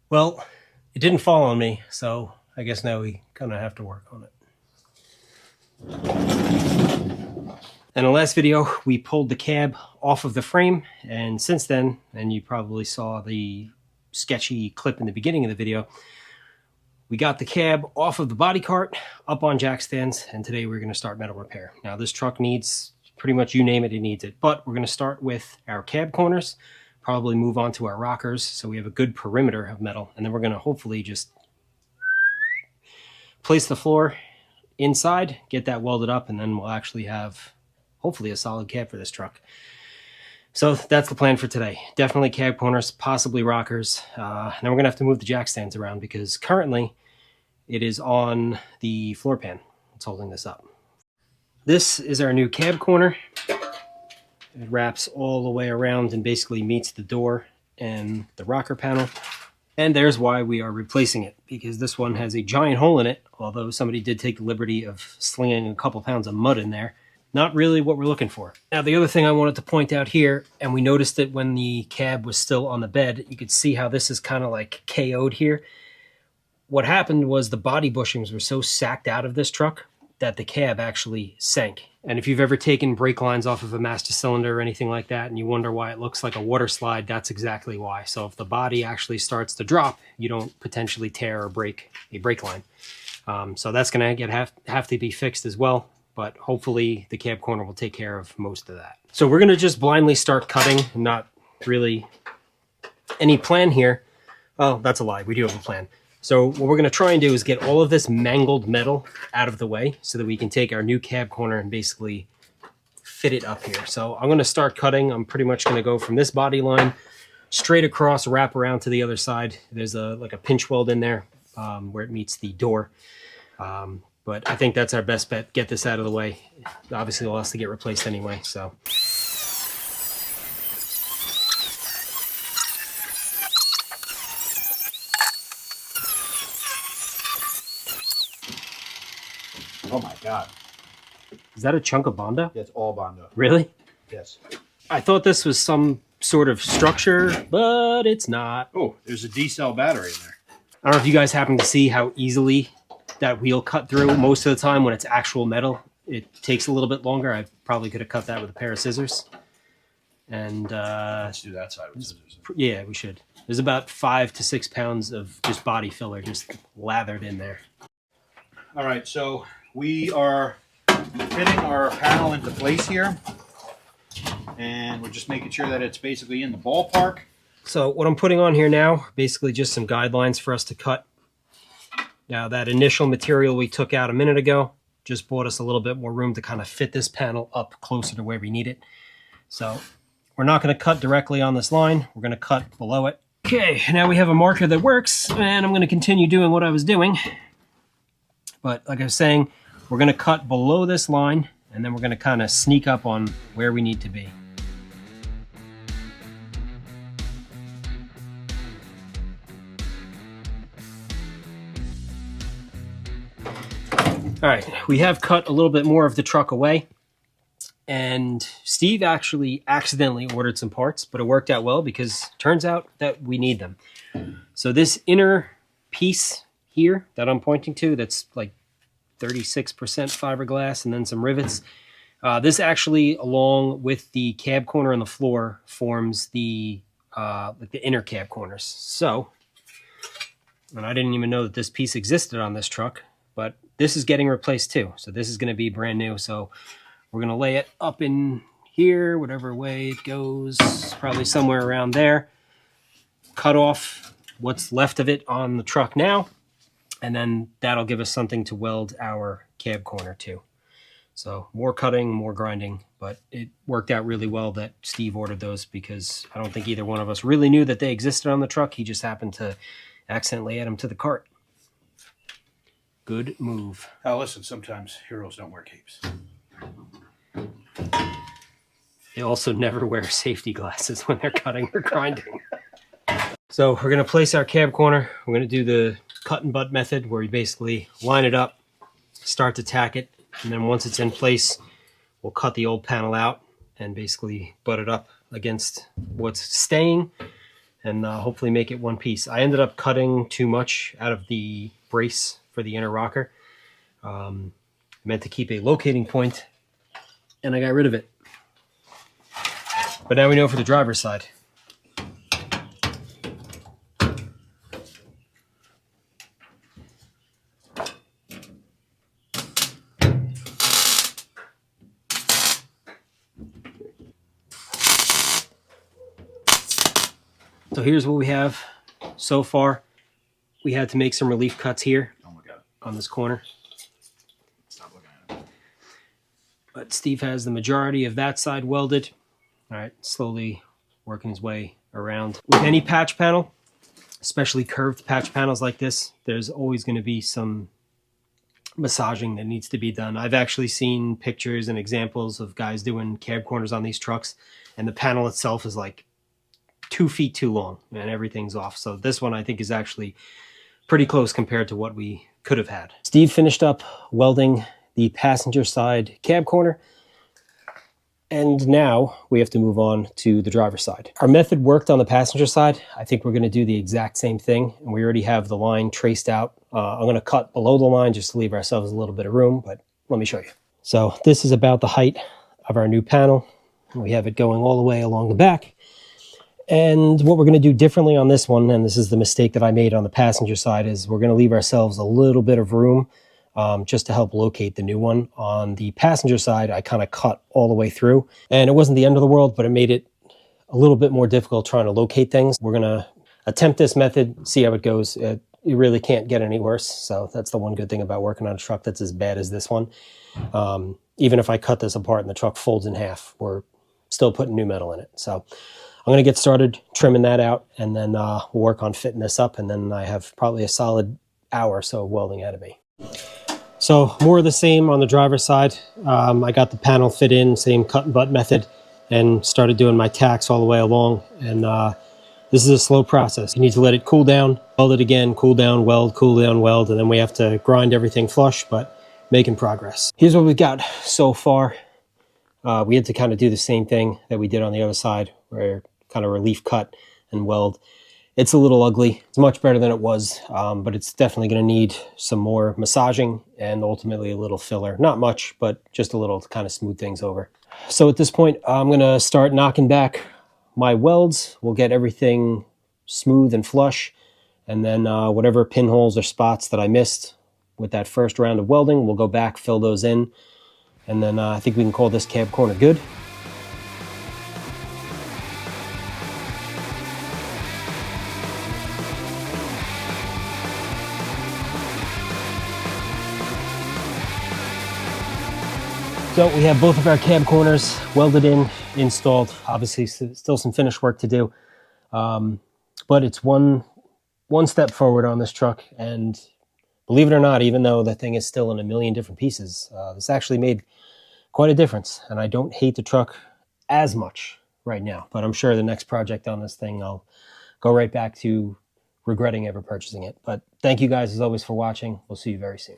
Well, it didn't fall on me, so I guess now we kind of have to work on it. In the last video, we pulled the cab off of the frame, and since then, and you probably saw the sketchy clip in the beginning of the video, we got the cab off of the body cart, up on jack stands, and today we're going to start metal repair. Now this truck needs, pretty much you name it, it needs it. But we're going to start with our cab corners, probably move on to our rockers, so we have a good perimeter of metal, and then we're going to hopefully just place the floor inside, get that welded up, and then we'll actually have hopefully a solid cab for this truck. So that's the plan for today. Definitely cab corners, possibly rockers. Then we're going to have to move the jack stands around because currently it is on the floor pan. It's holding this up. This is our new cab corner. It wraps all the way around and basically meets the door and the rocker panel. And there's why we are replacing it, because this one has a giant hole in it, although somebody did take the liberty of slinging a couple pounds of mud in there. Not really what we're looking for. Now, the other thing I wanted to point out here, and we noticed it when the cab was still on the bed, you could see how this is kind of like KO'd here. What happened was the body bushings were so sacked out of this truck that the cab actually sank. And if you've ever taken brake lines off of a master cylinder or anything like that, and you wonder why it looks like a water slide, that's exactly why. So if the body actually starts to drop, you don't potentially tear or break a brake line. So that's going to have to be fixed as well. But hopefully the cab corner will take care of most of that. So we're going to just blindly start cutting, not really any plan here. Oh, that's a lie. We do have a plan. So what we're going to try and do is get all of this mangled metal out of the way so that we can take our new cab corner and basically fit it up here. So I'm going to start cutting. I'm pretty much going to go from this body line straight across, wrap around to the other side. There's like a pinch weld in there where it meets the door. But I think that's our best bet. Get this out of the way. Obviously, it'll have to get replaced anyway, so. Oh my God. Is that a chunk of Bondo? Yeah, it's all Bondo. Really? Yes. I thought this was some sort of structure, but it's not. Oh, there's a D-cell battery in there. I don't know if you guys happen to see how easily that wheel cut through. Most of the time when it's actual metal, it takes a little bit longer. I probably could have cut that with a pair of scissors. And let's do that side with scissors. Yeah, we should. There's about 5 to 6 pounds of just body filler just lathered in there. All right, so we are fitting our panel into place here, and we're just making sure that it's basically in the ballpark. So what I'm putting on here now, basically just some guidelines for us to cut. Now that initial material we took out a minute ago just bought us a little bit more room to kind of fit this panel up closer to where we need it. So we're not going to cut directly on this line. We're going to cut below it. Okay, now we have a marker that works, and I'm going to continue doing what I was doing. But like I was saying, we're going to cut below this line, and then we're going to kind of sneak up on where we need to be. All right, we have cut a little bit more of the truck away, and Steve actually accidentally ordered some parts, but it worked out well because it turns out that we need them. So this inner piece here that I'm pointing to, that's like 36% fiberglass and then some rivets. This actually, along with the cab corner on the floor, forms the like the inner cab corners. So, and I didn't even know that this piece existed on this truck, but this is getting replaced too. So this is going to be brand new. So we're going to lay it up in here, whatever way it goes, probably somewhere around there. Cut off what's left of it on the truck now, and then that'll give us something to weld our cab corner to. So more cutting, more grinding, but it worked out really well that Steve ordered those because I don't think either one of us really knew that they existed on the truck. He just happened to accidentally add them to the cart. Good move. Now listen, sometimes heroes don't wear capes. They also never wear safety glasses when they're cutting or grinding. So we're going to place our cab corner. We're going to do the cut and butt method where you basically line it up, start to tack it, and then once it's in place, we'll cut the old panel out and basically butt it up against what's staying, and hopefully make it one piece. I ended up cutting too much out of the brace for the inner rocker. I meant to keep a locating point, and I got rid of it. But now we know for the driver's side. So here's what we have so far. We had to make some relief cuts here on this corner. Stop looking at it. But Steve has the majority of that side welded. All right, slowly working his way around. With any patch panel, especially curved patch panels like this, there's always going to be some massaging that needs to be done. I've actually seen pictures and examples of guys doing cab corners on these trucks, and the panel itself is like 2 feet too long and everything's off. So this one I think is actually pretty close compared to what we could have had. Steve finished up welding the passenger side cab corner, and now we have to move on to the driver's side. Our method worked on the passenger side. I think we're going to do the exact same thing, and we already have the line traced out. I'm going to cut below the line just to leave ourselves a little bit of room, but let me show you. So this is about the height of our new panel. We have it going all the way along the back. And what we're going to do differently on this one, and this is the mistake that I made on the passenger side, is we're going to leave ourselves a little bit of room just to help locate the new one. On the passenger side, I kind of cut all the way through, and it wasn't the end of the world, but it made it a little bit more difficult trying to locate things. We're going to attempt this method, see how it goes. It really can't get any worse, so that's the one good thing about working on a truck that's as bad as this one. Even if I cut this apart and the truck folds in half, we're still putting new metal in it. So I'm going to get started trimming that out, and then we'll work on fitting this up, and then I have probably a solid hour or so of welding ahead of me. So more of the same on the driver's side. I got the panel fit in, same cut and butt method, and started doing my tacks all the way along. And this is a slow process. You need to let it cool down, weld it again, cool down, weld, and then we have to grind everything flush, but making progress. Here's what we've got so far. We had to kind of do the same thing that we did on the other side, where kind of relief cut and weld. It's a little ugly. It's much better than it was, but it's definitely going to need some more massaging and ultimately a little filler. Not much, but just a little to kind of smooth things over. So at this point, I'm going to start knocking back my welds. We'll get everything smooth and flush, and then whatever pinholes or spots that I missed with that first round of welding, we'll go back, fill those in, and then I think we can call this cab corner good. So we have both of our cab corners welded in, installed. Obviously still some finish work to do, but it's one step forward on this truck. And believe it or not, even though the thing is still in a million different pieces, this actually made quite a difference. And I don't hate the truck as much right now, but I'm sure the next project on this thing, I'll go right back to regretting ever purchasing it. But thank you guys as always for watching. We'll see you very soon.